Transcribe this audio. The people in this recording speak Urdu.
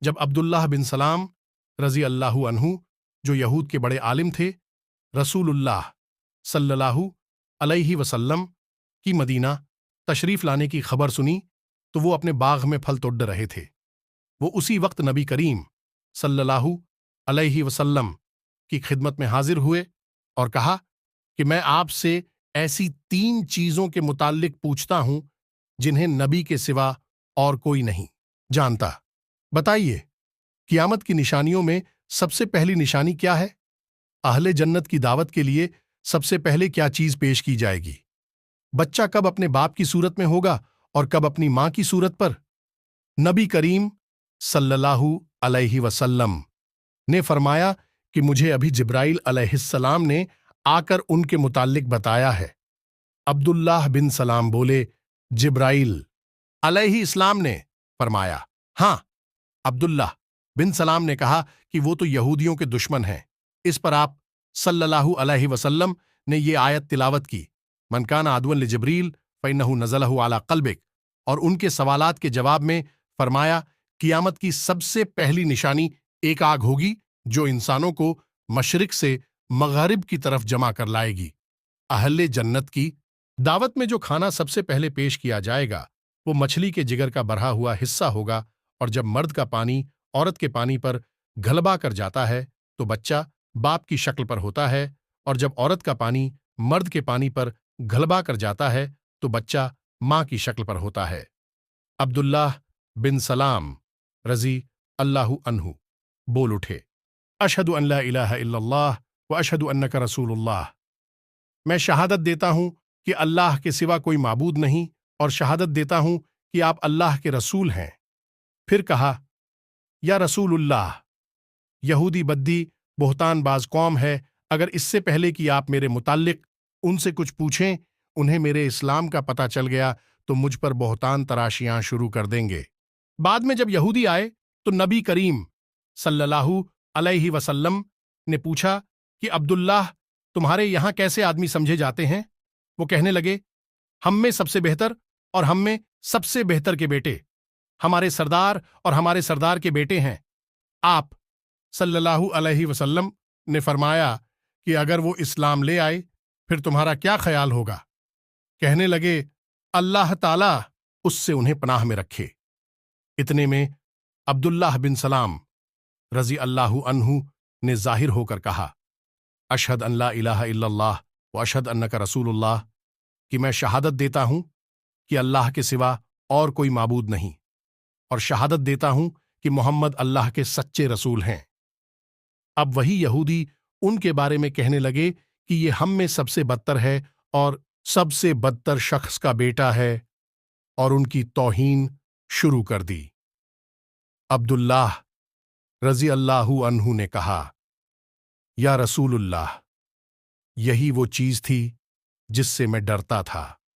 جب عبداللہ بن سلام رضی اللہ عنہ جو یہود کے بڑے عالم تھے رسول اللہ صلی اللہ علیہ وسلم کی مدینہ تشریف لانے کی خبر سنی تو وہ اپنے باغ میں پھل توڑ رہے تھے۔ وہ اسی وقت نبی کریم صلی اللہ علیہ وسلم کی خدمت میں حاضر ہوئے اور کہا کہ میں آپ سے ایسی 3 چیزوں کے متعلق پوچھتا ہوں جنہیں نبی کے سوا اور کوئی نہیں جانتا۔ بتائیے، قیامت کی نشانیوں میں سب سے پہلی نشانی کیا ہے؟ اہل جنت کی دعوت کے لیے سب سے پہلے کیا چیز پیش کی جائے گی؟ بچہ کب اپنے باپ کی صورت میں ہوگا اور کب اپنی ماں کی صورت پر؟ نبی کریم صلی اللہ علیہ وسلم نے فرمایا کہ مجھے ابھی جبرائیل علیہ السلام نے آ کر ان کے متعلق بتایا ہے۔ عبداللہ بن سلام بولے، جبرائیل علیہ السلام نے فرمایا، ہاں۔ عبداللہ بن سلام نے کہا کہ وہ تو یہودیوں کے دشمن ہیں۔ اس پر آپ صلی اللہ علیہ وسلم نے یہ آیت تلاوت کی، من کان عدوا لجبریل فإنہ نزلہ علی قلبک، اور ان کے سوالات کے جواب میں فرمایا، قیامت کی سب سے پہلی نشانی ایک آگ ہوگی جو انسانوں کو مشرق سے مغرب کی طرف جمع کر لائے گی۔ اہل جنت کی دعوت میں جو کھانا سب سے پہلے پیش کیا جائے گا وہ مچھلی کے جگر کا بڑھا ہوا حصہ ہوگا، اور جب مرد کا پانی عورت کے پانی پر گھلبا کر جاتا ہے تو بچہ باپ کی شکل پر ہوتا ہے، اور جب عورت کا پانی مرد کے پانی پر گھلبا کر جاتا ہے تو بچہ ماں کی شکل پر ہوتا ہے۔ عبداللہ بن سلام رضی اللہ عنہ بول اٹھے، اشہد ان لا الہ الا اللہ و اشہد انک رسول اللہ، میں شہادت دیتا ہوں کہ اللہ کے سوا کوئی معبود نہیں، اور شہادت دیتا ہوں کہ آپ اللہ کے رسول ہیں۔ پھر کہا، یا رسول اللہ، یہودی بدی بہتان باز قوم ہے، اگر اس سے پہلے کہ آپ میرے متعلق ان سے کچھ پوچھیں انہیں میرے اسلام کا پتہ چل گیا تو مجھ پر بہتان تراشیاں شروع کر دیں گے۔ بعد میں جب یہودی آئے تو نبی کریم صلی اللہ علیہ وسلم نے پوچھا کہ عبداللہ تمہارے یہاں کیسے آدمی سمجھے جاتے ہیں؟ وہ کہنے لگے، ہم میں سب سے بہتر اور ہم میں سب سے بہتر کے بیٹے، ہمارے سردار اور ہمارے سردار کے بیٹے ہیں۔ آپ صلی اللہ علیہ وسلم نے فرمایا کہ اگر وہ اسلام لے آئے پھر تمہارا کیا خیال ہوگا؟ کہنے لگے، اللہ تعالیٰ اس سے انہیں پناہ میں رکھے۔ اتنے میں عبداللہ بن سلام رضی اللہ عنہ نے ظاہر ہو کر کہا، اشہد ان لا الہ الا اللہ و اشہد انک رسول اللہ، کہ میں شہادت دیتا ہوں کہ اللہ کے سوا اور کوئی معبود نہیں، اور شہادت دیتا ہوں کہ محمد اللہ کے سچے رسول ہیں۔ اب وہی یہودی ان کے بارے میں کہنے لگے کہ یہ ہم میں سب سے بدتر ہے اور سب سے بدتر شخص کا بیٹا ہے، اور ان کی توہین شروع کر دی۔ عبداللہ رضی اللہ عنہ نے کہا، یا رسول اللہ، یہی وہ چیز تھی جس سے میں ڈرتا تھا۔